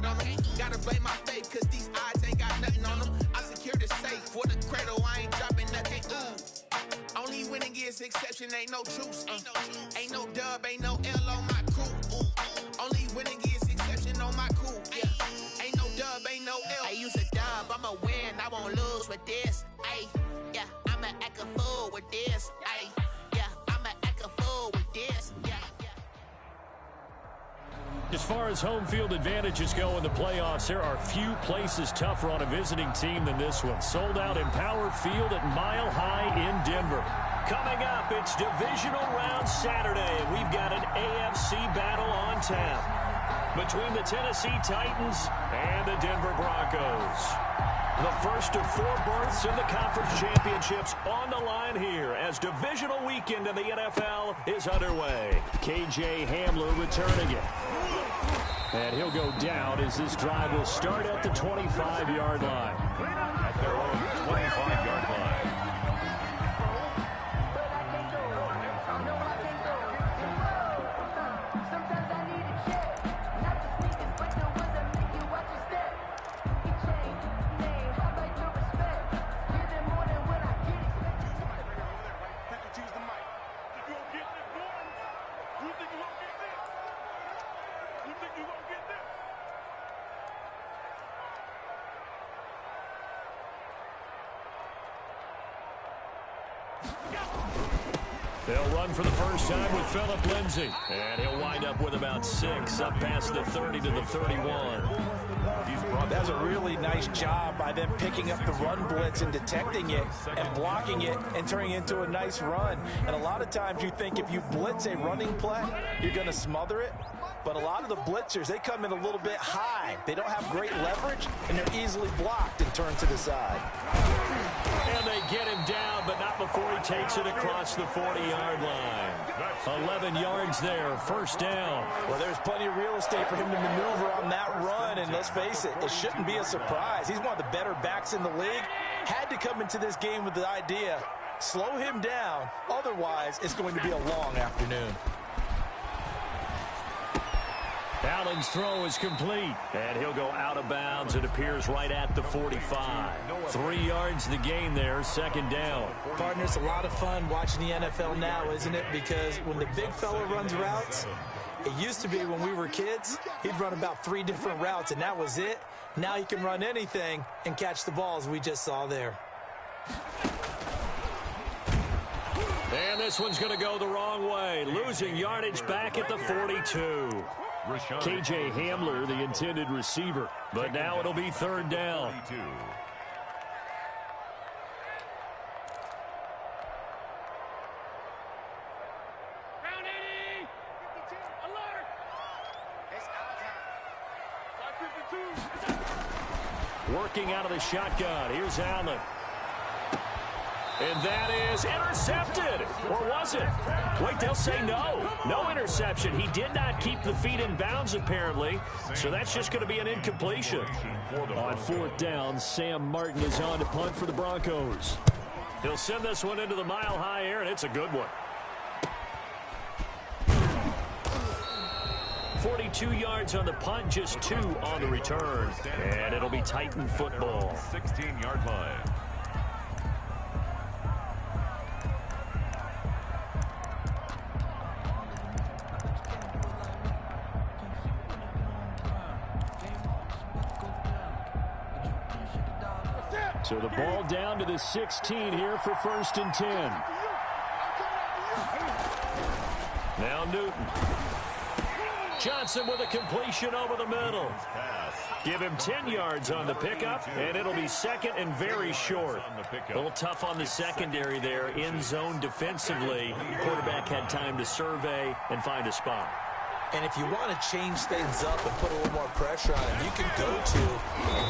it on them. Gotta blame my faith, cause these odds ain't got nothing on them. I secure the safe for the cradle, I ain't dropping nothing. Ooh. Only winning is exception, ain't no truce. Ain't no dub, ain't no L on my crew. Ooh. Only winning is exception on my crew. Yeah. Ain't no dub, ain't no L. I use a dub, I'ma win, I won't lose with this. Ay, yeah, I'ma act a fool with this. Ay, yeah, I'ma act a fool with this. Yeah, yeah. As far as home field advantages go in the playoffs, there are few places tougher on a visiting team than this one. Sold out in Power Field at Mile High in Denver. Coming up, it's divisional round Saturday. We've got an AFC battle on tap between the Tennessee Titans and the Denver Broncos. The first of 4 berths in the conference championships on the line here as divisional weekend in the NFL is underway. KJ Hamler returning it. And he'll go down as this drive will start at the 25-yard line. At their own 25-yard line. They'll run for the first time with Phillip Lindsay. And he'll wind up with about 6 up past the 30 to the 31. That's a really nice job by them picking up the run blitz and detecting it and blocking it and turning it into a nice run. And a lot of times you think if you blitz a running play, you're going to smother it. But a lot of the blitzers, they come in a little bit high. They don't have great leverage, and they're easily blocked and turned to the side. And they get him down, but not before he takes it across the 40-yard line. 11 yards there, first down. Well, there's plenty of real estate for him to maneuver on that run, and let's face it, it shouldn't be a surprise. He's one of the better backs in the league. Had to come into this game with the idea, slow him down, otherwise it's going to be a long afternoon. Allen's throw is complete, and he'll go out of bounds. It appears right at the 45. 3 yards the gain there, second down. Partner, it's a lot of fun watching the NFL now, isn't it? Because when the big fella runs routes, it used to be when we were kids, he'd run about 3 different routes, and that was it. Now he can run anything and catch the balls we just saw there. And this one's going to go the wrong way, losing yardage back at the 42. KJ Hamler, the intended receiver, but now it'll be third down. Working out of the shotgun, here's Allen. And that is intercepted. Or was it? Wait, they'll say no. No interception. He did not keep the feet in bounds, apparently. So that's just going to be an incompletion. On fourth down, Sam Martin is on to punt for the Broncos. He'll send this one into the mile-high air, and it's a good one. 42 yards on the punt, just 2 on the return. And it'll be Titan football. 16-yard line. So the ball down to the 16 here for 1st and 10. Now Newton. Johnson with a completion over the middle. Give him 10 yards on the pickup, and it'll be second and very short. A little tough on the secondary there, in zone defensively. Quarterback had time to survey and find a spot. And if you want to change things up and put a little more pressure on him, you can go to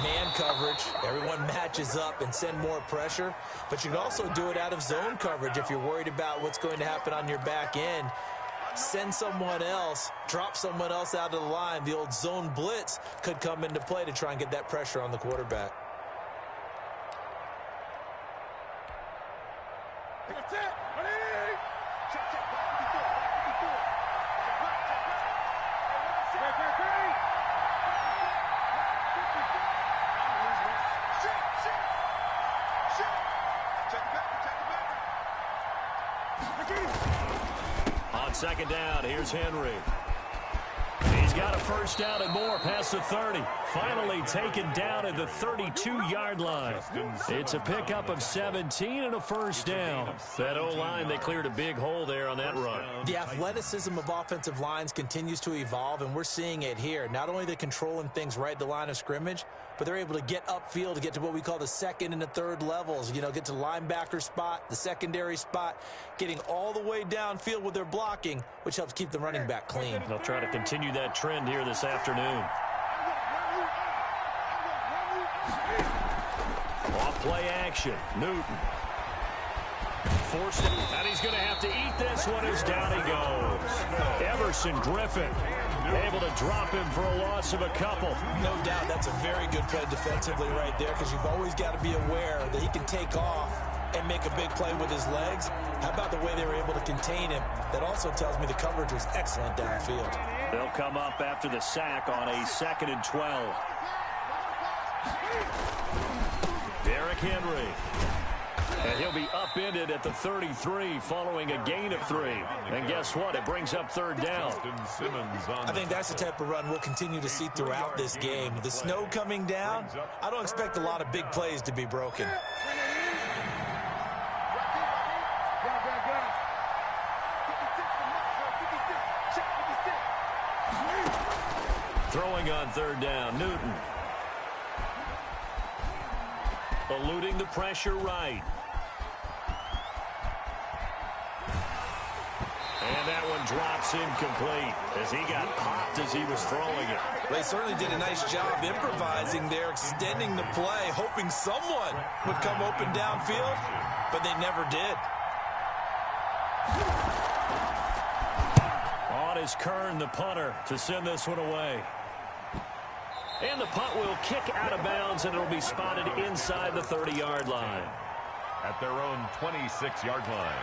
man coverage. Everyone matches up and send more pressure. But you can also do it out of zone coverage if you're worried about what's going to happen on your back end. Send someone else, drop someone else out of the line. The old zone blitz could come into play to try and get that pressure on the quarterback. second down. Here's Henry. He's got a first down and more past the 30. Finally taken down at the 32-yard line. It's a pickup of 17 and a first down. That O-line, they cleared a big hole there on that run. The athleticism of offensive lines continues to evolve, and we're seeing it here. Not only are they controlling things right at the line of scrimmage, but they're able to get upfield to get to what we call the second and the third levels. You know, get to the linebacker spot, the secondary spot, getting all the way downfield with their blocking, which helps keep the running back clean. They'll try to continue that trend here this afternoon. Off play action. Newton. Forced it, and he's going to have to eat this one as down he goes. Emerson Griffin able to drop him for a loss of a couple. No doubt that's a very good play defensively right there, because you've always got to be aware that he can take off and make a big play with his legs. How about the way they were able to contain him? That also tells me the coverage was excellent downfield. They'll come up after the sack on a 2nd and 12. Derrick Henry. And he'll be upended at the 33 following a gain of 3. And guess what? It brings up 3rd down. I think that's the type of run we'll continue to see throughout this game. The snow coming down, I don't expect a lot of big plays to be broken. Throwing on 3rd down, Newton. Eluding the pressure right. And that one drops incomplete as he got popped as he was throwing it. They certainly did a nice job improvising there, extending the play, hoping someone would come open downfield, but they never did. On is Kern, the punter, to send this one away. And the punt will kick out of bounds, and it'll be spotted inside the 30-yard line. At their own 26-yard line.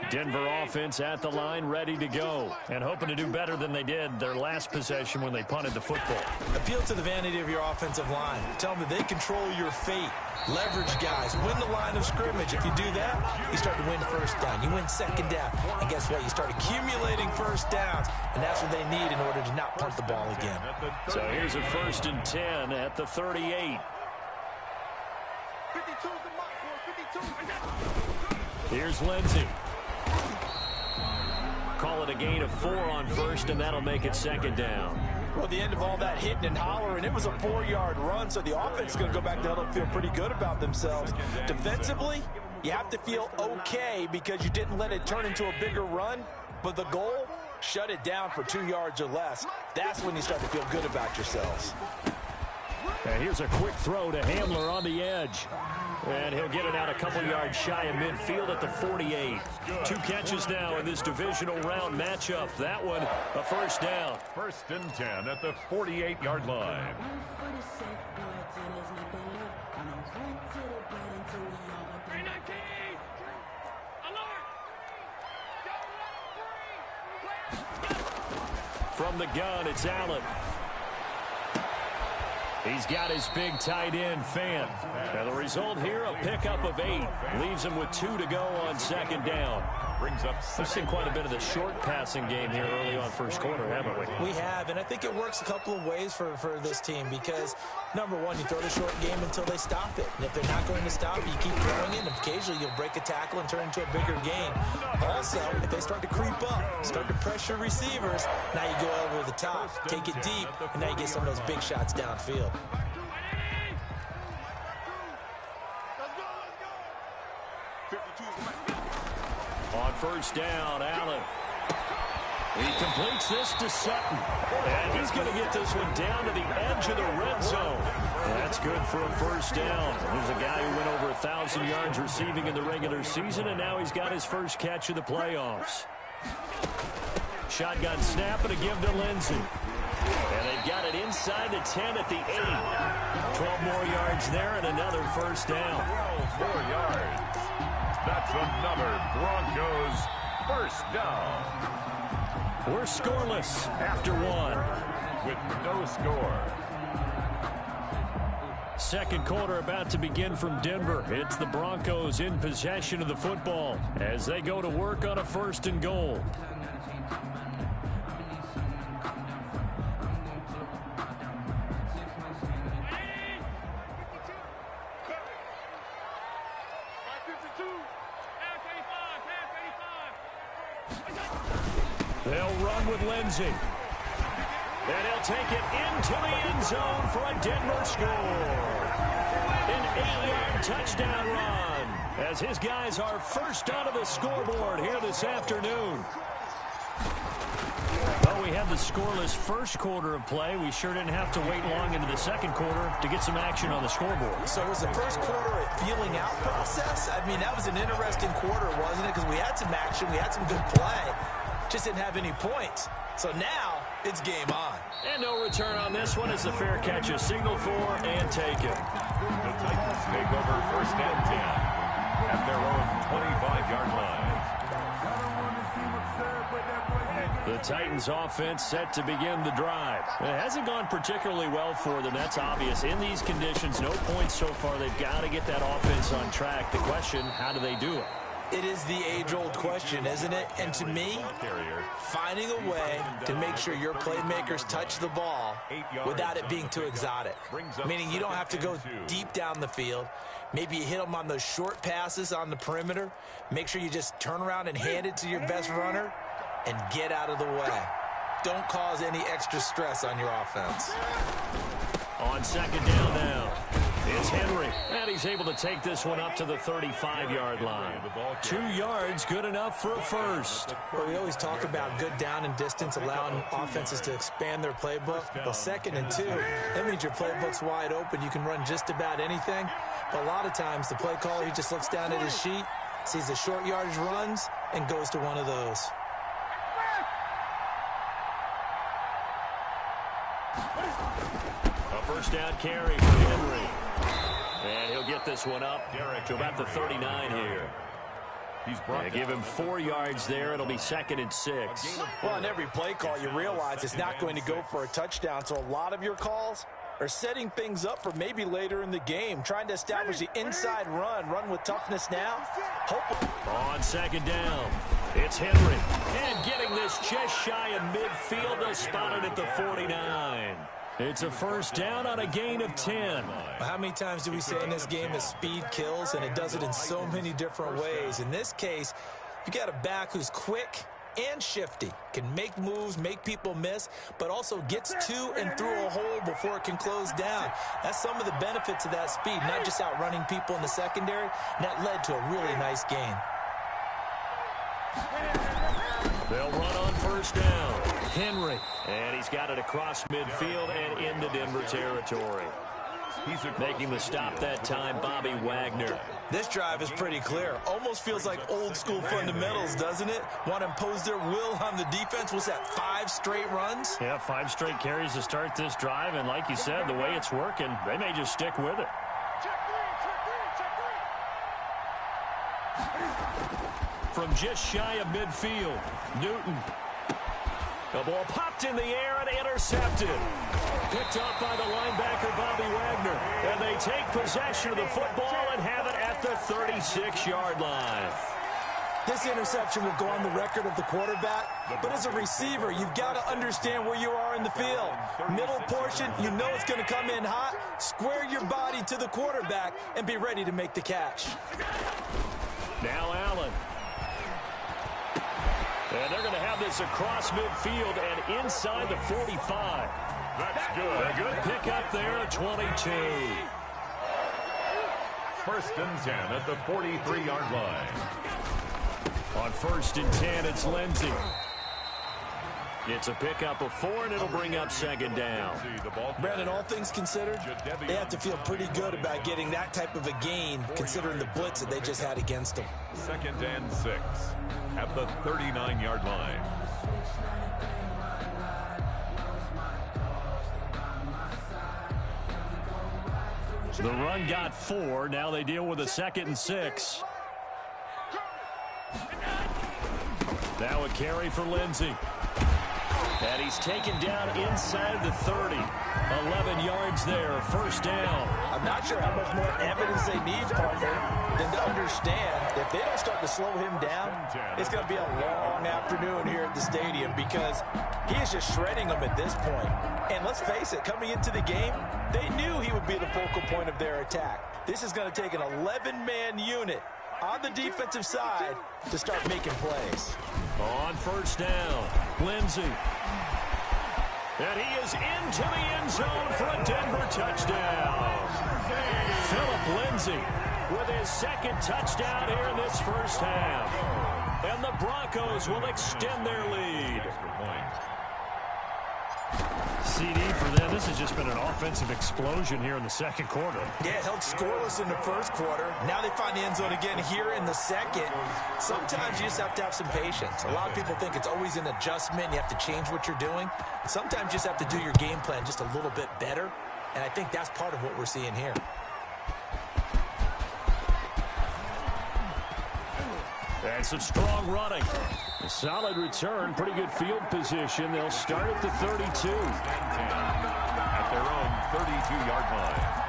Denver offense at the line, ready to go, and hoping to do better than they did their last possession when they punted the football. Appeal to the vanity of your offensive line. Tell them that they control your fate. Leverage guys. Win the line of scrimmage. If you do that, you start to win first down. You win second down. And guess what? You start accumulating first downs, and that's what they need in order to not punt the ball again. So here's a 1st and 10 at the 38. Here's Lindsey. Call it a gain of 4 on 1st, and that'll make it 2nd down. Well, at the end of all that hitting and hollering, it was a 4-yard run, so the offense is going to go back there and feel pretty good about themselves. Defensively, you have to feel okay because you didn't let it turn into a bigger run, but the goal, shut it down for 2 yards or less. That's when you start to feel good about yourselves. And here's a quick throw to Hamler on the edge. And he'll get it out a couple yards shy of midfield at the 48. 2 catches now in this divisional round matchup. That one, a 1st down. 1st and 10 at the 48-yard line. From the gun, it's Allen. He's got his big tight end, Fant. And the result here, a pickup of 8. Leaves him with 2 to go on 2nd down. Brings up We've seen quite a bit of the short passing game here early on 1st quarter, haven't we? We have, and I think it works a couple of ways for this team because, number one, you throw the short game until they stop it. And if they're not going to stop it, you keep throwing it, and occasionally you'll break a tackle and turn it into a bigger gain. Also, if they start to creep up, start to pressure receivers, now you go over the top, take it deep, and now you get some of those big shots downfield. On 1st down, Allen. He completes this to Sutton. And he's going to get this one down to the edge of the red zone. That's good for a 1st down. There's a guy who went over 1,000 yards receiving in the regular season, and now he's got his first catch of the playoffs. Shotgun snap and a give to Lindsey. And they've got it inside the 10 at the 8. 12 more yards there and another 1st down. 4 yards. That's another Broncos 1st down. We're scoreless after 1. with no score. Second quarter about to begin from Denver. It's the Broncos in possession of the football as they go to work on a 1st and goal. They'll run with Lindsey. And he'll take it into the end zone for a Denver score. An 8-yard touchdown run as his guys are first onto the scoreboard here this afternoon. Well, we had the scoreless first quarter of play. We sure didn't have to wait long into the second quarter to get some action on the scoreboard. So was the first quarter a feeling out process? I mean, that was an interesting quarter, wasn't it? Because we had some action, we had some good play, just didn't have any points. So now it's game on. And no return on this one as the fair catch is signaled for and taken. The Titans take over 1st and 10 at their own 25-yard line. The Titans offense set to begin the drive. It hasn't gone particularly well for them. That's obvious. In these conditions, no points so far. They've got to get that offense on track. The question, how do they do it? It is the age-old question, isn't it? And to me, finding a way to make sure your playmakers touch the ball without it being too exotic. Meaning you don't have to go deep down the field. Maybe you hit them on those short passes on the perimeter. Make sure you just turn around and hand it to your best runner and get out of the way. Don't cause any extra stress on your offense. On 2nd down now, it's Henry. And he's able to take this one up to the 35-yard line. 2 yards, good enough for a first. Well, we always talk about good down and distance, allowing offenses to expand their playbook. Well, 2nd and 2, that means your playbook's wide open. You can run just about anything. But a lot of times, the play caller, he just looks down at his sheet, sees the short yardage runs, and goes to one of those. A first down carry for Henry. And he'll get this one up to about the 39 here. Give him 4 yards there. It'll be 2nd and 6. Well, on every play call, you realize it's not going to go for a touchdown. So a lot of your calls are setting things up for maybe later in the game, trying to establish the inside run with toughness now. Hopefully. On 2nd down, it's Henry. And getting this just shy of midfield, they'll spot it at the 49. It's a first down on a gain of 10. How many times do we say in this game that speed kills, and it does it in so many different ways? In this case, you got a back who's quick and shifty, can make moves, make people miss, but also gets to and through a hole before it can close down. That's some of the benefits of that speed, not just outrunning people in the secondary, and that led to a really nice gain. They'll run on first down. Henry. And he's got it across midfield and into Denver territory. Making the stop that time, Bobby Wagner. This drive is pretty clear. Almost feels like old school fundamentals, doesn't it? Want to impose their will on the defense. What's that, 5 straight runs? Yeah, 5 straight carries to start this drive. And like you said, the way it's working, they may just stick with it. From just shy of midfield, Newton. The ball popped in the air and intercepted. Picked up by the linebacker, Bobby Wagner. And they take possession of the football and have it at the 36-yard line. This interception will go on the record of the quarterback, but as a receiver, you've got to understand where you are in the field. Middle portion, you know it's going to come in hot. Square your body to the quarterback and be ready to make the catch. Now Allen. And they're going to have this across midfield and inside the 45. That's good. A good pickup there at 22. 1st and 10 at the 43-yard line. On 1st and 10, it's Lindsey. It's a pickup of 4, and it'll bring up 2nd down. Brandon, all things considered, they have to feel pretty good about getting that type of a gain, considering the blitz that they just had against them. 2nd and 6 at the 39-yard line. The run got 4. Now they deal with a 2nd and 6. Now a carry for Lindsey. And he's taken down inside the 30. 11 yards there, first down. I'm not sure how much more evidence they need, partner, than to understand if they don't start to slow him down, it's going to be a long afternoon here at the stadium because he is just shredding them at this point. And let's face it, coming into the game, they knew he would be the focal point of their attack. This is going to take an 11-man unit on the defensive side to start making plays. On first down, Lindsey. And he is into the end zone for a Denver touchdown. Phillip Lindsey with his second touchdown here in this first half. And the Broncos will extend their lead. CD for them. This has just been an offensive explosion here in the second quarter. Yeah, held scoreless in the first quarter. Now they find the end zone again here in the second. Sometimes you just have to have some patience. A lot of people think it's always an adjustment. You have to change what you're doing. Sometimes you just have to do your game plan just a little bit better. And I think that's part of what we're seeing here. And some strong running. A solid return, pretty good field position. They'll start at the 32. At their own 32-yard line.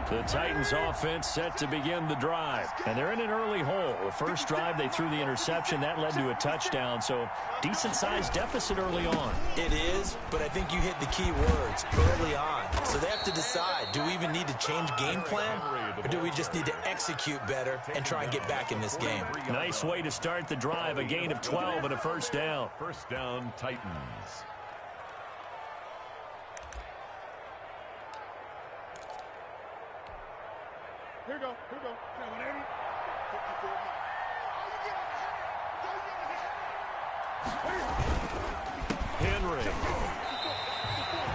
The Titans offense set to begin the drive. And they're in an early hole. The first drive, they threw the interception. That led to a touchdown. So decent-sized deficit early on. It is, but I think you hit the key words early on. So they have to decide, do we even need to change game plan? Or do we just need to execute better and try and get back in this game? Nice way to start the drive. A gain of 12 and a first down. First down, Titans. Here we go. Henry.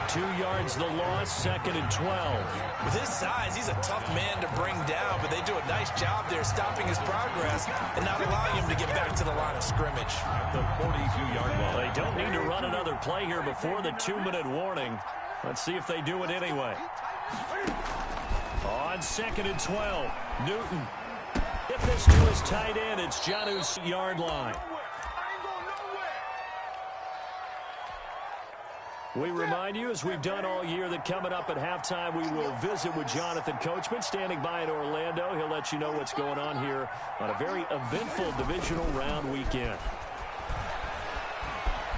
2 yards the loss, second and 12. With his size, he's a tough man to bring down, but they do a nice job there stopping his progress and not allowing him to get back to the line of scrimmage. At the 42-yard line. They don't need to run another play here before the 2-minute warning. Let's see if they do it anyway. On second and 12, Newton. Get this to his tight end. It's Jonnu's yard line. We remind you, as we've done all year, that coming up at halftime, we will visit with Jonathan Coachman, standing by in Orlando. He'll let you know what's going on here on a very eventful divisional round weekend.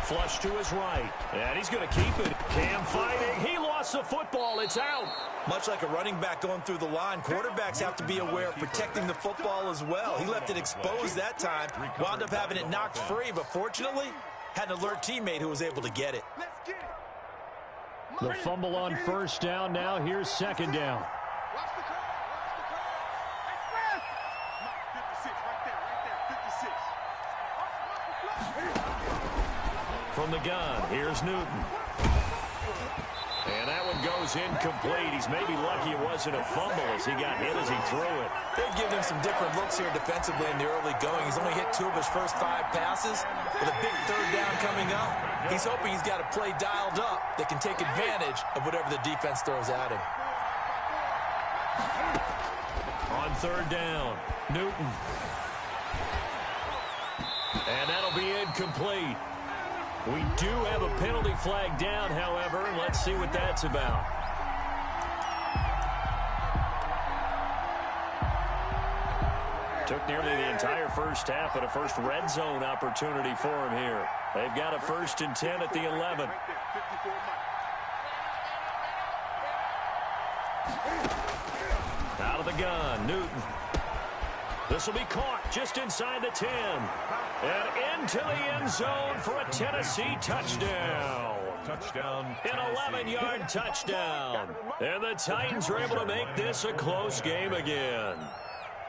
Flush to his right, and he's going to keep it. Cam fighting. He lost the football. It's out. Much like a running back going through the line, quarterbacks have to be aware of protecting the football as well. He left it exposed that time, wound up having it knocked free, but fortunately, had an alert teammate who was able to get it. The fumble on first down. Now here's second down. From the gun, here's Newton. And that one goes incomplete. He's maybe lucky it wasn't a fumble as he got hit as he threw it. They've given him some different looks here defensively in the early going. He's only hit 2 of his first 5 passes. With a big third down coming up, he's hoping he's got a play dialed up that can take advantage of whatever the defense throws at him. On third down, Newton. And that'll be incomplete. We do have a penalty flag down, however. Let's see what that's about. Took nearly the entire first half, but a first red zone opportunity for him here. They've got a 1st and 10 at the 11. Out of the gun, Newton. This will be caught just inside the 10. And into the end zone for a Tennessee touchdown. Touchdown. An 11-yard touchdown. And the Titans are able to make this a close game again.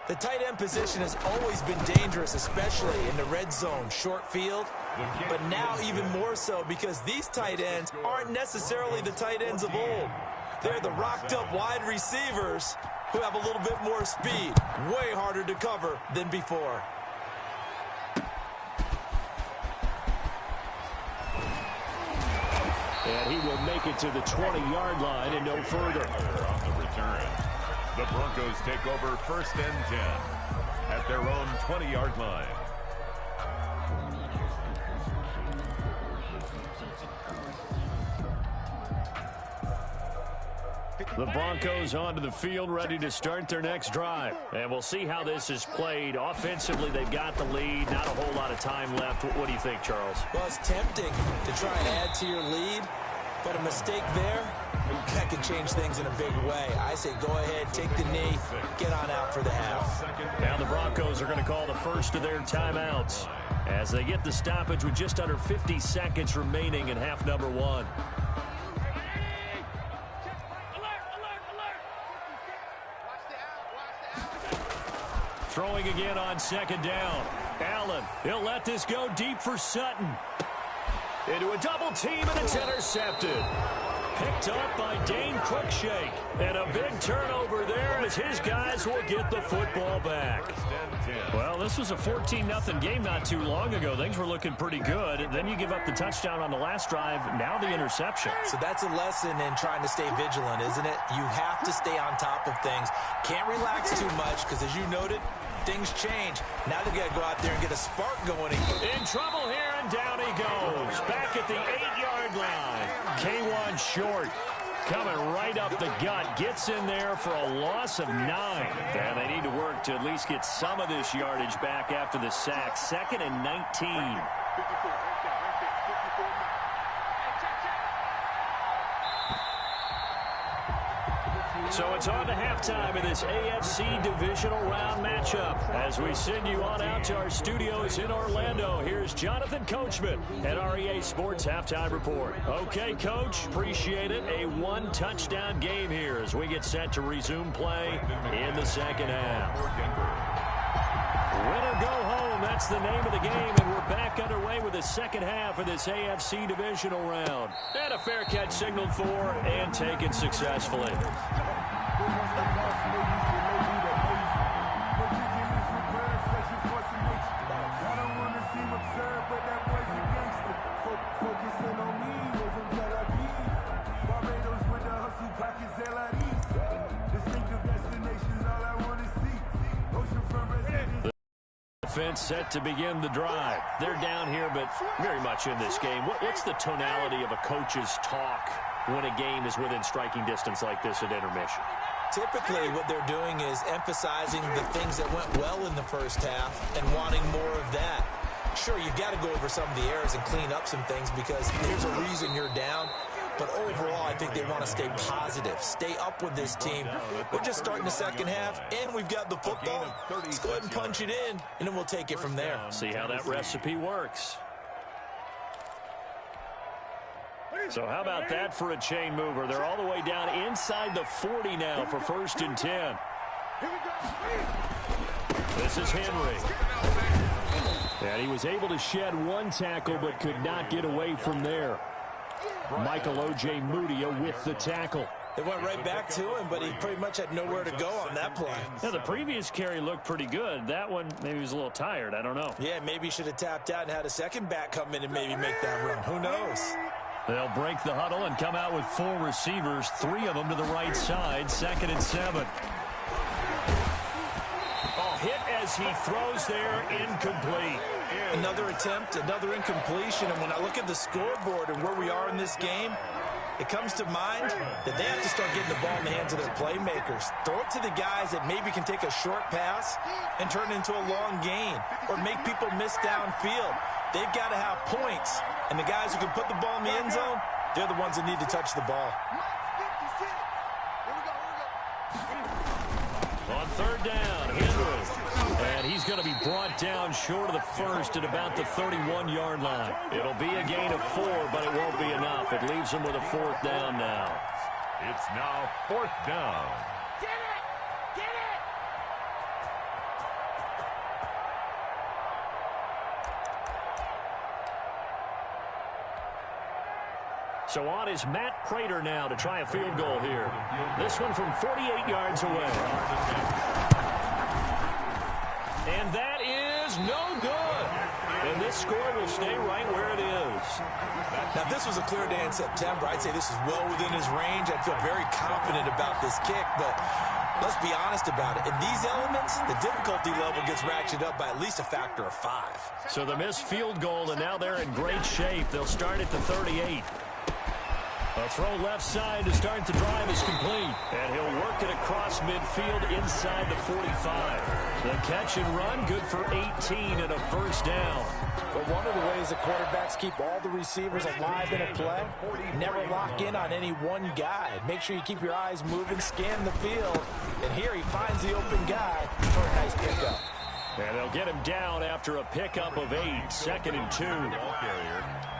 The tight end position has always been dangerous, especially in the red zone, short field. But now even more so because these tight ends aren't necessarily the tight ends of old. They're the rocked-up wide receivers who have a little bit more speed. Way harder to cover than before. And he will make it to the 20-yard line and no further. On the return. The Broncos take over 1st and 10 at their own 20-yard line. The Broncos onto the field, ready to start their next drive. And we'll see how this is played. Offensively, they've got the lead. Not a whole lot of time left. What do you think, Charles? Well, it's tempting to try and add to your lead, but a mistake there, that can change things in a big way. I say go ahead, take the knee, get on out for the half. Now the Broncos are going to call the first of their timeouts as they get the stoppage with just under 50 seconds remaining in half number 1. Throwing again on 2nd down. Allen, he'll let this go deep for Sutton. Into a double team, and it's intercepted. Picked up by Dane Cruikshank. And a big turnover there as his guys will get the football back. Well, this was a 14-0 game not too long ago. Things were looking pretty good. And then you give up the touchdown on the last drive. Now the interception. So that's a lesson in trying to stay vigilant, isn't it? You have to stay on top of things. Can't relax too much because, as you noted, things change. Now they got to go out there and get a spark going again. In trouble here, and down he goes. Back at the 8-yard line. K1 short. Coming right up the gut. Gets in there for a loss of 9. And they need to work to at least get some of this yardage back after the sack. 2nd and 19. So it's on to halftime of this AFC divisional round matchup. As we send you on out to our studios in Orlando, here's Jonathan Coachman at REA Sports Halftime Report. Okay, Coach, appreciate it. A 1-touchdown game here as we get set to resume play in the second half. Win or go home, that's the name of the game, and we're back underway with the second half of this AFC divisional round. And a fair catch signaled for and taken successfully. Offense set to begin the drive. They're down here, but very much in this game. What's the tonality of a coach's talk when a game is within striking distance like this at intermission? Typically, what they're doing is emphasizing the things that went well in the first half and wanting more of that. Sure, you've got to go over some of the errors and clean up some things because there's a reason you're down. But overall, I think they want to stay positive, stay up with this team. We're just starting the second half, and we've got the football. Let's go ahead and punch it in, and then we'll take it from there. See how that recipe works. So how about that for a chain mover? They're all the way down inside the 40 now for 1st and 10. This is Henry. And he was able to shed one tackle but could not get away from there. Michael O.J. Mudia with the tackle. They went right back to him, but he pretty much had nowhere to go on that play. Yeah, the previous carry looked pretty good. That one, maybe he was a little tired. I don't know. Yeah, maybe he should have tapped out and had a second back come in and maybe make that run. Who knows? They'll break the huddle and come out with 4 receivers, 3 of them to the right side, 2nd and 7. Oh, hit as he throws there, incomplete. Another attempt, another incompletion, and when I look at the scoreboard and where we are in this game, it comes to mind that they have to start getting the ball in the hands of their playmakers. Throw it to the guys that maybe can take a short pass and turn it into a long gain or make people miss downfield. They've got to have points, and the guys who can put the ball in the end zone, they're the ones that need to touch the ball. On 3rd down, Henry. And he's going to be brought down short of the first at about the 31-yard line. It'll be a gain of 4, but it won't be enough. It leaves him with a 4th down now. It's now 4th down. Get it! Get it! So on is Matt Prater now to try a field goal here. This one from 48 yards away. And that is no good. And this score will stay right where it is. Now, if this was a clear day in September, I'd say this is well within his range. I'd feel very confident about this kick, but Let's be honest about it. In these elements, the difficulty level gets ratcheted up by at least a factor of 5. So the missed field goal, and now they're in great shape. They'll start at the 38. A throw left side to start the drive is complete. And he'll work it across midfield inside the 45. The catch and run, good for 18 and a first down. But one of the ways the quarterbacks keep all the receivers alive in a play, never lock in on any one guy. Make sure you keep your eyes moving, scan the field. And here he finds the open guy for a nice pickup. And they'll get him down after a pickup of 8, 2nd and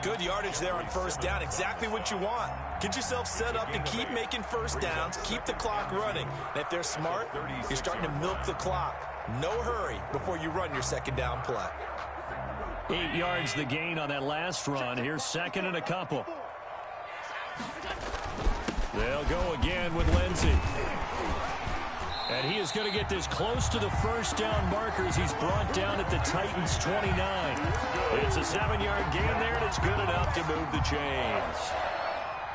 2. Good yardage there on first down, exactly what you want. Get yourself set up to keep making first downs, keep the clock running. And if they're smart, you're starting to milk the clock. No hurry before you run your second down play. 8 yards the gain on that last run. Here's 2nd and a couple. They'll go again with Lindsey. And he is going to get this close to the first down markers. He's brought down at the Titans' 29. It's a 7-yard gain there, and it's good enough to move the chains.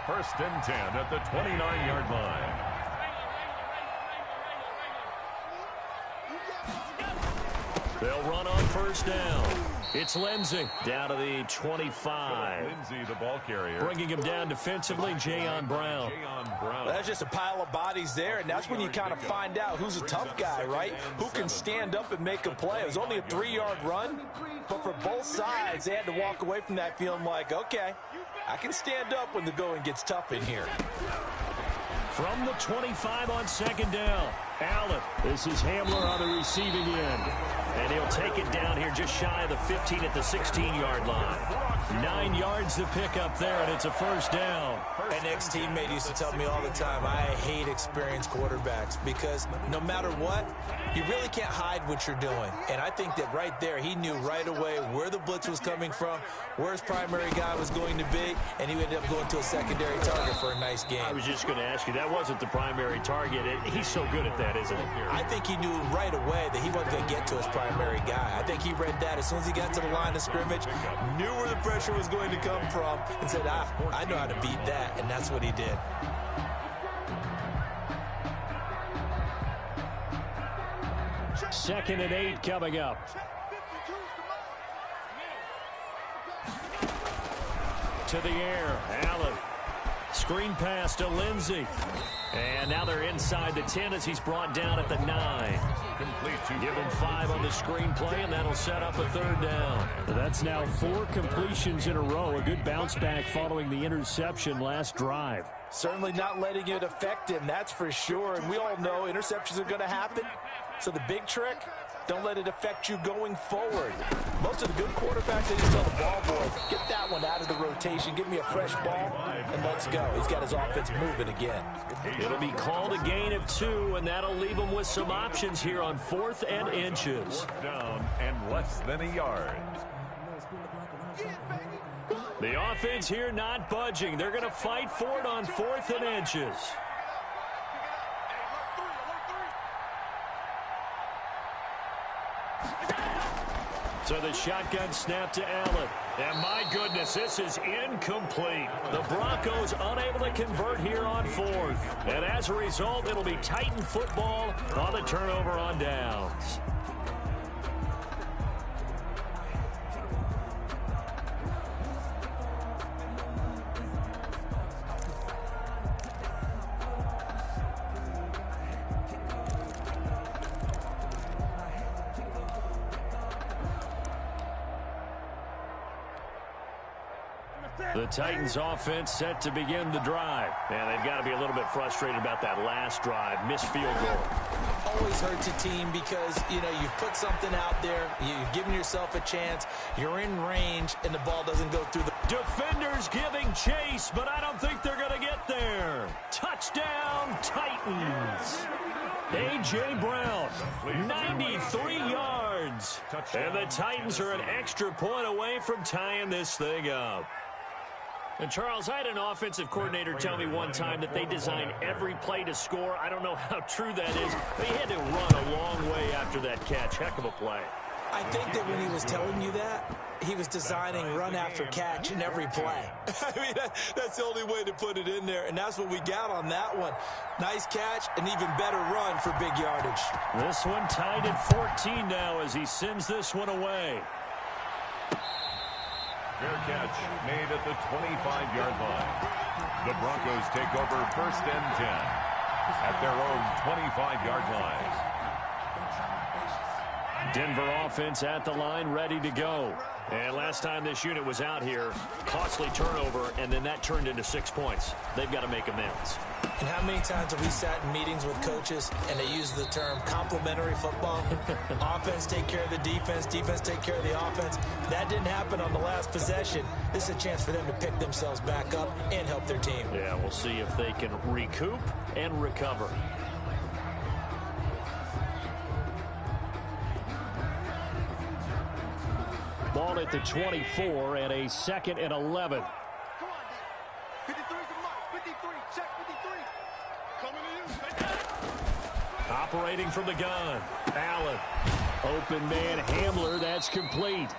1st and 10 at the 29-yard line. They'll run on first down. It's Lindsey down to the 25. Lindsey, the ball carrier. Bringing him down defensively, Jayon Brown. Well, that's just a pile of bodies there, and that's when you kind of find out who's a tough guy, right? Who can stand up and make a play. It was only a 3-yard run, but for both sides, they had to walk away from that feeling like, okay, I can stand up when the going gets tough in here. From the 25 on 2nd down, Allen. This is Hamler on the receiving end. And he'll take it down here just shy of the 15 at the 16-yard line. 9 yards to pick up there, and it's a first down. An ex-teammate used to tell me all the time, I hate experienced quarterbacks because no matter what, you really can't hide what you're doing. And I think that right there, he knew right away where the blitz was coming from, where his primary guy was going to be, and he ended up going to a secondary target for a nice game. I was just going to ask you, that wasn't the primary target. He's so good at that, isn't he? I think he knew right away that he wasn't going to get to his primary guy. I think he read that as soon as he got to the line of scrimmage, knew where the pressure was going to come from, and said, I know how to beat that, and that's what he did. Second and 8 coming up. To the air, Allen. Screen pass to Lindsey. And now they're inside the 10 as he's brought down at the 9. Give him 5 on the screenplay, and that'll set up a 3rd down. That's now 4 completions in a row. A good bounce back following the interception last drive. Certainly not letting it affect him, that's for sure. And we all know interceptions are going to happen. So the big trick, don't let it affect you going forward. Most of the good quarterbacks, they just tell the ball boy, get that one out of the rotation, give me a fresh ball, and let's go. He's got his offense moving again. It'll be called a gain of 2, and that'll leave him with some options here on 4th and inches. Down and less than a yard. The offense here not budging. They're going to fight for it on 4th and inches. So the shotgun snap to Allen. And my goodness, this is incomplete. The Broncos unable to convert here on 4th. And as a result, it'll be Titan football on the turnover on downs. The Titans offense set to begin the drive. And they've got to be a little bit frustrated about that last drive. Missed field goal. Always hurts a team because, you've put something out there. You've given yourself a chance. You're in range, and the ball doesn't go through the... Defenders giving chase, but I don't think they're going to get there. Touchdown, Titans. A.J. Brown, 93 yards. And the Titans are an extra point away from tying this thing up. And, Charles, I had an offensive coordinator tell me one time that they design every play to score. I don't know how true that is, but he had to run a long way after that catch. Heck of a play. I think that when he was telling you that, he was designing run after catch in every play. I mean, that's the only way to put it in there, and that's what we got on that one. Nice catch, an even better run for big yardage. This one tied at 14 now as he sends this one away. Fair catch made at the 25-yard line. The Broncos take over 1st and 10 at their own 25-yard line. Denver offense at the line, ready to go. And last time this unit was out here, costly turnover, and then that turned into 6 points. They've got to make amends. And how many times have we sat in meetings with coaches and they use the term complementary football? Offense take care of the defense, defense take care of the offense. That didn't happen on the last possession. This is a chance for them to pick themselves back up and help their team. Yeah, we'll see if they can recoup and recover. Ball at the 24 and a 2nd and 11. Come on, D. 53's the mark. 53. Check 53. Coming to you. Operating from the gun. Allen. Open man Hamler. That's complete.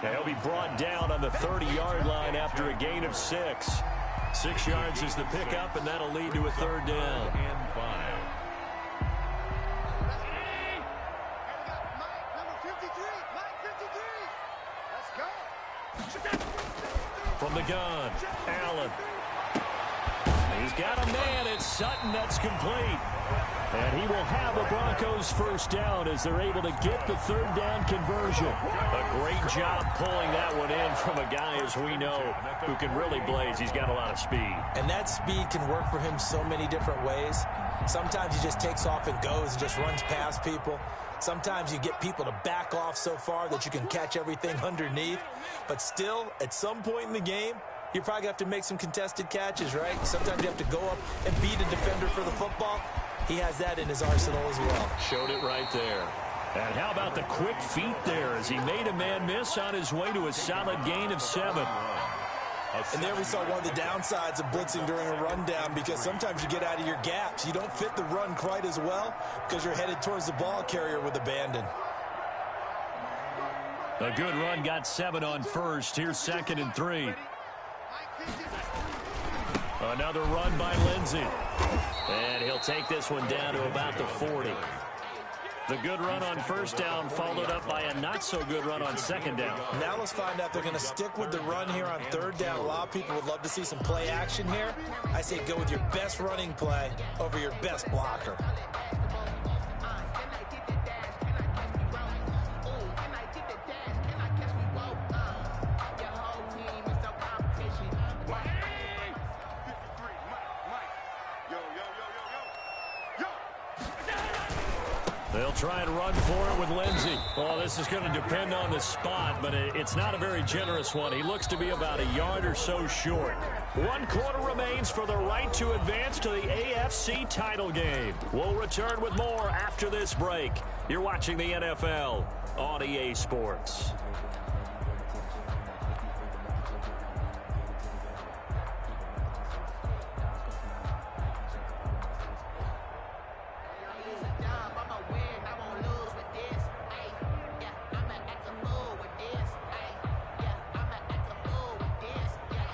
Now he'll be brought down on the 30-yard line after a gain of 6. 6 yards is the pickup, and that'll lead to a 3rd down. And 5. From the gun, Allen. He's got a man. It's Sutton. That's complete. And he will have the Broncos 1st down as they're able to get the 3rd down conversion. A great job pulling that one in from a guy, as we know, who can really blaze. He's got a lot of speed. And that speed can work for him so many different ways. Sometimes he just takes off and goes and just runs past people. Sometimes you get people to back off so far that you can catch everything underneath. But still, at some point in the game, you probably have to make some contested catches, right? Sometimes you have to go up and beat a defender for the football. He has that in his arsenal as well. Showed it right there. And how about the quick feet there as he made a man miss on his way to a solid gain of 7. And there we saw one of the downsides of blitzing during a rundown, because sometimes you get out of your gaps. You don't fit the run quite as well because you're headed towards the ball carrier with abandon. A good run got 7 on 1st. Here's 2nd and 3. Another run by Lindsey. And he'll take this one down to about the 40. The good run on 1st down followed up by a not-so-good run on 2nd down. Now let's find out if they're going to stick with the run here on 3rd down. A lot of people would love to see some play action here. I say go with your best running play over your best blocker. They'll try and run for it with Lindsey. Well, this is going to depend on the spot, but it's not a very generous one. He looks to be about a yard or so short. 1 quarter remains for the right to advance to the AFC title game. We'll return with more after this break. You're watching the NFL on EA Sports.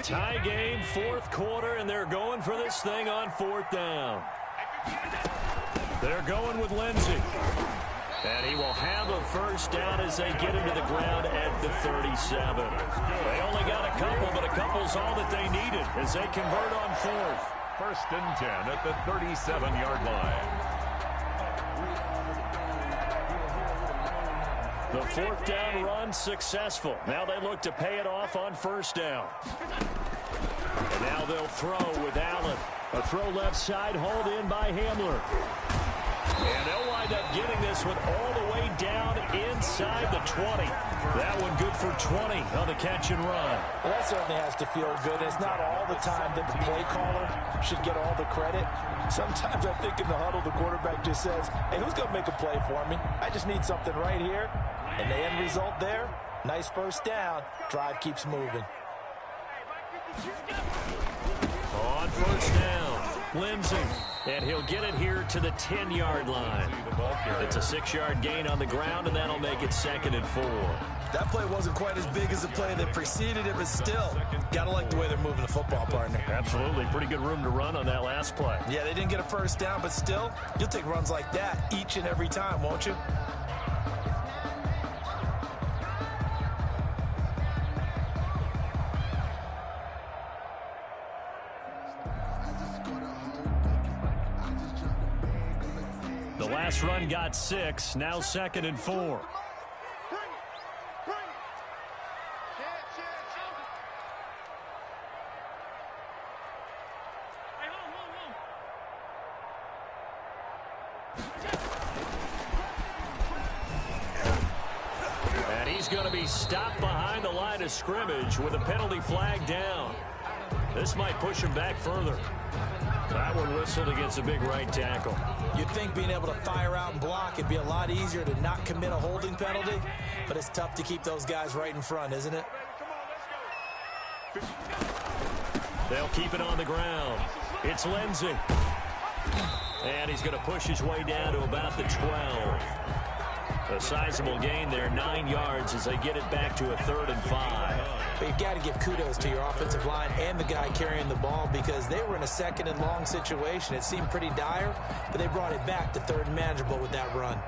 Tie game, 4th quarter, and they're going for this thing on 4th down. They're going with Lindsey. And he will have a 1st down as they get him to the ground at the 37. They only got a couple, but a couple's all that they needed as they convert on 4th. 1st and 10 at the 37-yard line. The 4th down run successful. Now they look to pay it off on 1st down. And now they'll throw with Allen. A throw left side, hauled in by Hamler. And they'll wind up getting this one all the way down inside the 20. That one good for 20 on the catch and run. Well, that certainly has to feel good. It's not all the time that the play caller should get all the credit. Sometimes I think in the huddle, the quarterback just says, hey, who's going to make a play for me? I just need something right here. And the end result there, nice 1st down. Drive keeps moving. On 1st down, Lindsey, and he'll get it here to the 10-yard line. It's a 6-yard gain on the ground, and that'll make it 2nd and 4. That play wasn't quite as big as the play that preceded it, but still, got to like the way they're moving the football, partner. Absolutely. Pretty good room to run on that last play. Yeah, they didn't get a first down, but still, you'll take runs like that each and every time, won't you? The last run got 6, now 2nd and 4. And he's going to be stopped behind the line of scrimmage with a penalty flag down. This might push him back further. That one whistled against a big right tackle. You'd think being able to fire out and block it'd be a lot easier to not commit a holding penalty, but it's tough to keep those guys right in front, isn't it? They'll keep it on the ground. It's Lindsey. And he's going to push his way down to about the 12. A sizable gain there, 9 yards as they get it back to a 3rd and 5. But you've got to give kudos to your offensive line and the guy carrying the ball because they were in a 2nd and long situation. It seemed pretty dire, but they brought it back to 3rd and manageable with that run.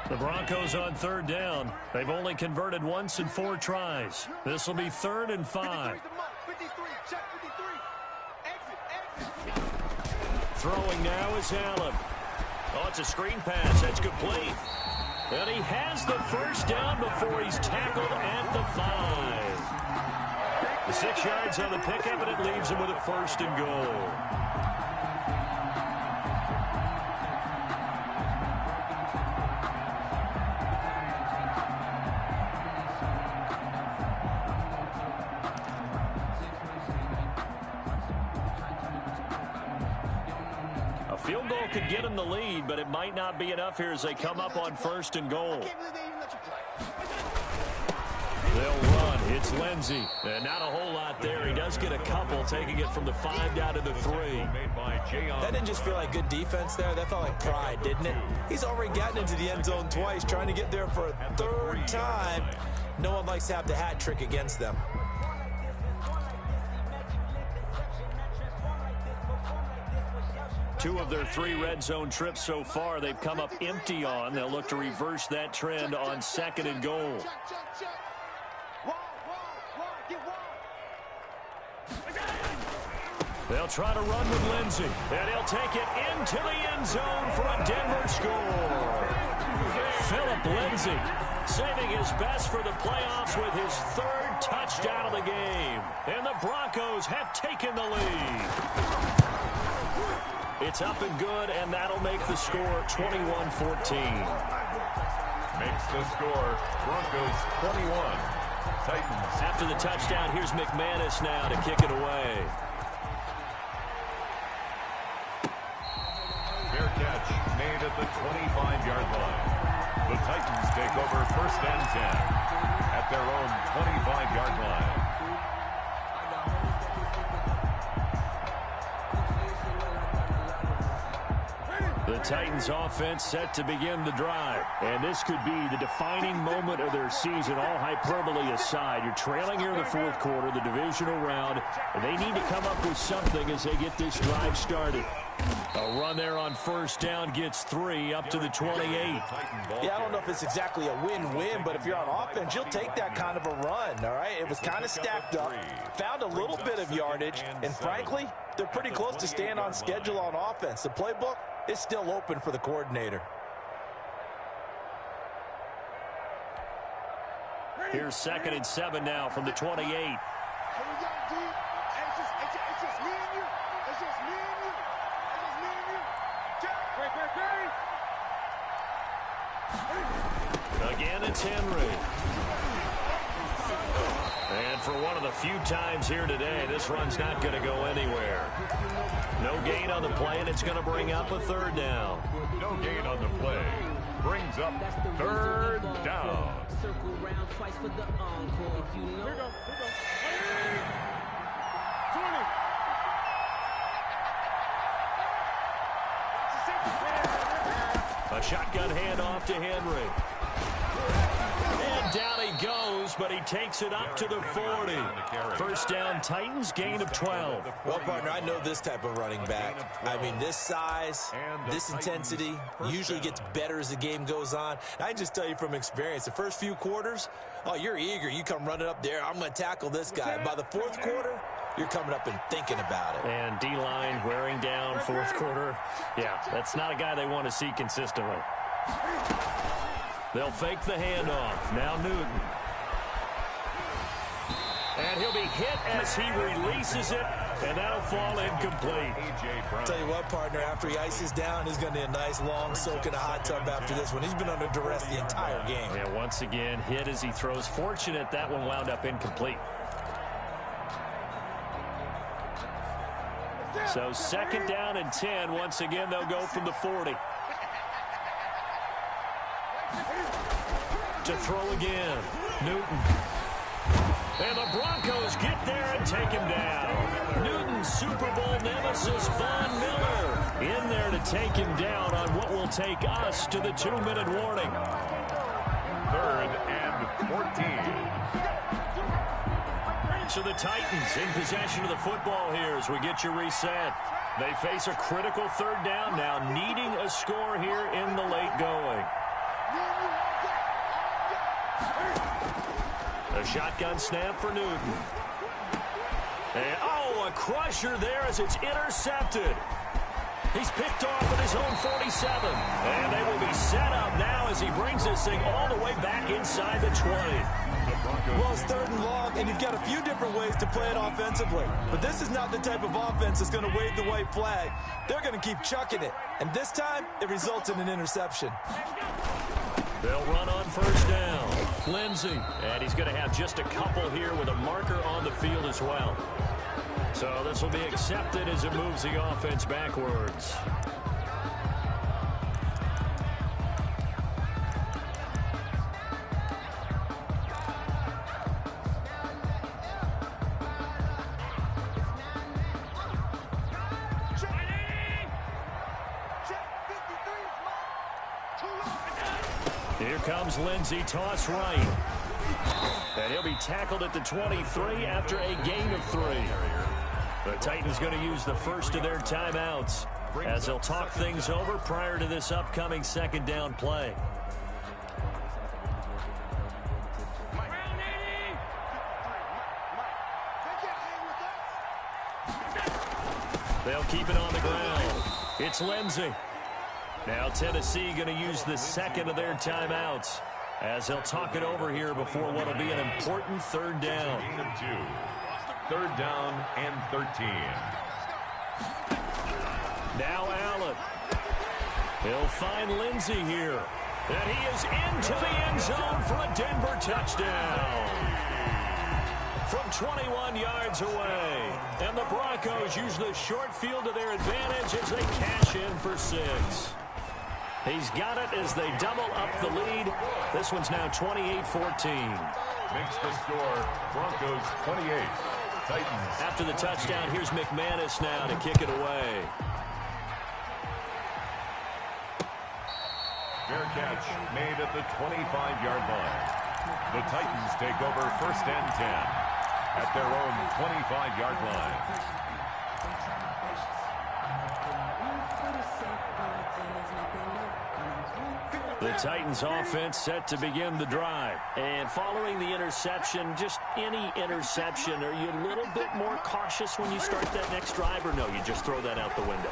The Broncos on 3rd down. They've only converted once in 4 tries. This will be 3rd and 5. Throwing now is Allen. Oh, it's a screen pass. That's complete. And he has the first down before he's tackled at the 5. The 6 yards on the pickup, and it leaves him with a 1st and goal. Field goal could get him the lead, but it might not be enough here as they come up on 1st and goal. They'll run. It's Lindsey. And not a whole lot there. He does get a couple, taking it from the 5 down to the 3. That didn't just feel like good defense there. That felt like pride, didn't it? He's already gotten into the end zone twice, trying to get there for a 3rd time. No one likes to have the hat trick against them. 2 of their 3 red zone trips so far they've come up empty on. They'll look to reverse that trend on 2nd and goal. They'll try to run with Lindsey, and he'll take it into the end zone for a Denver score. Philip Lindsey saving his best for the playoffs with his 3rd touchdown of the game. And the Broncos have taken the lead. It's up and good, and that'll make the score 21-14. Makes the score Broncos 21. Titans. After the touchdown, here's McManus now to kick it away. Fair catch made at the 25-yard line. The Titans take over 1st and 10 at their own 25-yard line. The Titans offense set to begin the drive. And this could be the defining moment of their season, all hyperbole aside. You're trailing here in the 4th quarter, the divisional round, and they need to come up with something as they get this drive started. A run there on 1st down gets 3 up to the 28. Yeah, I don't know if it's exactly a win-win, but if you're on offense, you'll take that kind of a run, all right? It was kind of stacked up, found a little bit of yardage, and frankly, they're pretty close to staying on schedule on offense. The playbook is still open for the coordinator. Here's 2nd and 7 now from the 28. Again, it's Henry. And for one of the few times here today, this run's not going to go anywhere. No gain on the play, and it's going to bring up a 3rd down. No gain on the play. Brings up 3rd down. Circle round twice for the encore. If you know. A shotgun handoff to Henry. And down he goes, but he takes it up to the 40. First down, Titans, gain of 12. Well, partner, I know this type of running back. I mean, this size, this intensity usually gets better as the game goes on. And I can just tell you from experience, the first few quarters, oh, you're eager. You come running up there, I'm going to tackle this guy. By the fourth quarter, you're coming up and thinking about it. And D-line wearing down fourth quarter. Yeah, that's not a guy they want to see consistently. They'll fake the handoff. Now Newton. And he'll be hit as he releases it, and that'll fall incomplete. I'll tell you what, partner, after he ices down, he's going to need a nice long soak in a hot tub after this one. He's been under duress the entire game. Yeah, once again, hit as he throws. Fortunate that one wound up incomplete. So second down and 10. Once again, they'll go from the 40. To throw again. Newton. And the Broncos get there and take him down. Newton's Super Bowl nemesis, Von Miller, in there to take him down on what will take us to the 2-minute warning. 3rd and 14. So the Titans in possession of the football here as we get you reset. They face a critical third down now, needing a score here in the late going. A shotgun snap for Newton. And, oh, a crusher there as it's intercepted. He's picked off at his own 47. And they will be set up now as he brings this thing all the way back inside the 20. Well, it's 3rd and long, and you've got a few different ways to play it offensively. But this is not the type of offense that's going to wave the white flag. They're going to keep chucking it. And this time, it results in an interception. They'll run on first down. Lindsey. And he's going to have just a couple here with a marker on the field as well. So this will be accepted as it moves the offense backwards. Here comes Lindsey, toss right. And he'll be tackled at the 23 after a gain of 3. The Titans going to use the first of their timeouts as they'll talk things over prior to this upcoming second down play. They'll keep it on the ground. It's Lindsey. Now Tennessee going to use the second of their timeouts as they'll talk it over here before what will be an important third down. 3rd down and 13. Now Allen. He'll find Lindsey here. And he is into the end zone for a Denver touchdown. From 21 yards away. And the Broncos use the short field to their advantage as they cash in for 6. He's got it as they double up the lead. This one's now 28-14. Makes the score Broncos 28. Titans. After the touchdown, here's McManus now to kick it away. Fair catch made at the 25-yard line. The Titans take over 1st and 10 at their own 25-yard line. The Titans offense set to begin the drive. And following the interception, just any interception, are you a little bit more cautious when you start that next drive, or no, you just throw that out the window?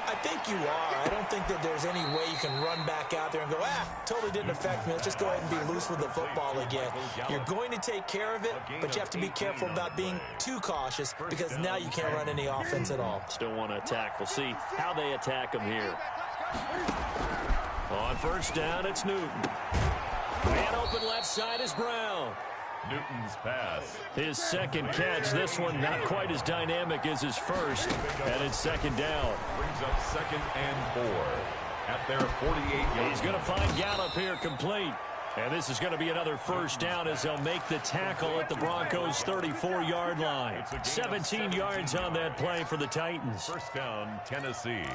I think you are. I don't think that there's any way you can run back out there and go, totally didn't affect me. Let's just go ahead and be loose with the football again. You're going to take care of it, but you have to be careful about being too cautious because now you can't run any offense at all. Still want to attack. We'll see how they attack them here. On first down, it's Newton. Man open left side is Brown. Newton's pass. His second catch. This one not quite as dynamic as his first. And it's second down. Brings up 2nd and 4 at their 48-yard. He's going to find Gallup here complete. And this is going to be another first down as they'll make the tackle at the Broncos' 34-yard line. 17 yards on that play for the Titans. First down, Tennessee.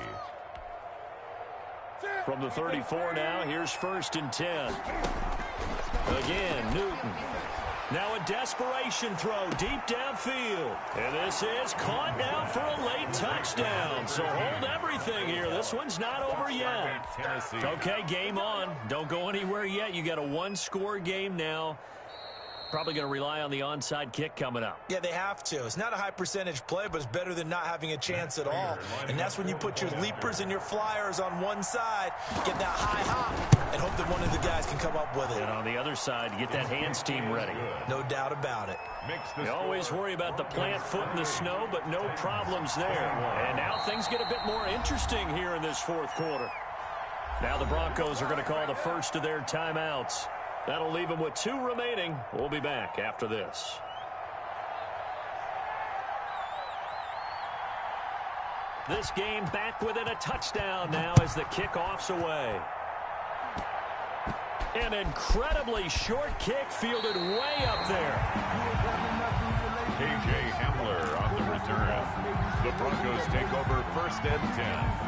From the 34 now, here's 1st and 10. Again, Newton. Now a desperation throw deep downfield. And this is caught now for a late touchdown. So hold everything here. This one's not over yet. Okay, game on. Don't go anywhere yet. You got a one-score game now. Probably going to rely on the onside kick coming up. Yeah, they have to. It's not a high percentage play, but it's better than not having a chance at all. And that's when you put your leapers and your flyers on one side, get that high hop, and hope that one of the guys can come up with it. And on the other side, get that hands team ready. No doubt about it. You always worry about the plant foot in the snow, but no problems there. And now things get a bit more interesting here in this fourth quarter. Now the Broncos are going to call the first of their timeouts. That'll leave them with 2 remaining. We'll be back after this. This game back within a touchdown now as the kickoff's away. An incredibly short kick fielded way up there. KJ Hamler on the return. The Broncos take over 1st and 10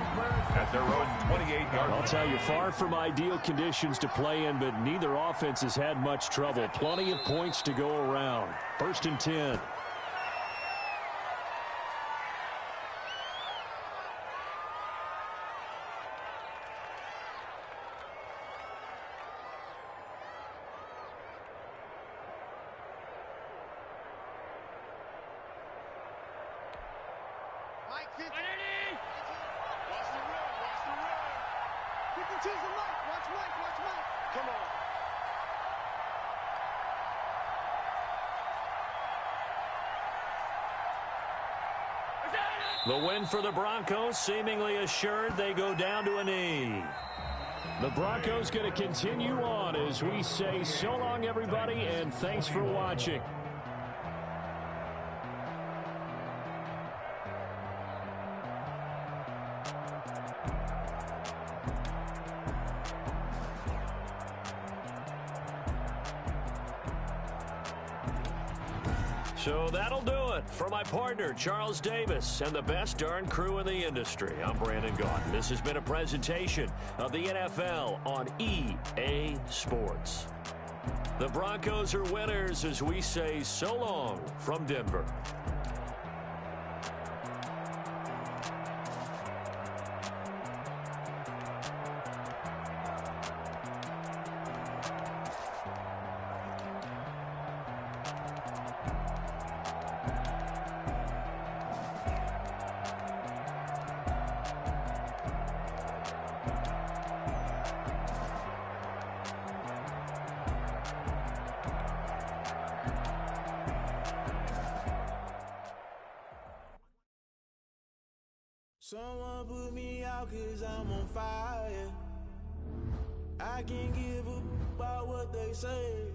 at their own 28-yard line. I'll tell you, far from ideal conditions to play in, but neither offense has had much trouble. Plenty of points to go around. 1st and 10. The win for the Broncos seemingly assured. They go down to a knee. The Broncos going to continue on as we say so long, everybody, and thanks for watching. So that'll do it for my partner, Charles Davis, and the best darn crew in the industry. I'm Brandon Gaudin. This has been a presentation of the NFL on EA Sports. The Broncos are winners as we say so long from Denver. Someone put me out 'cause I'm on fire. I can't give up about what they say.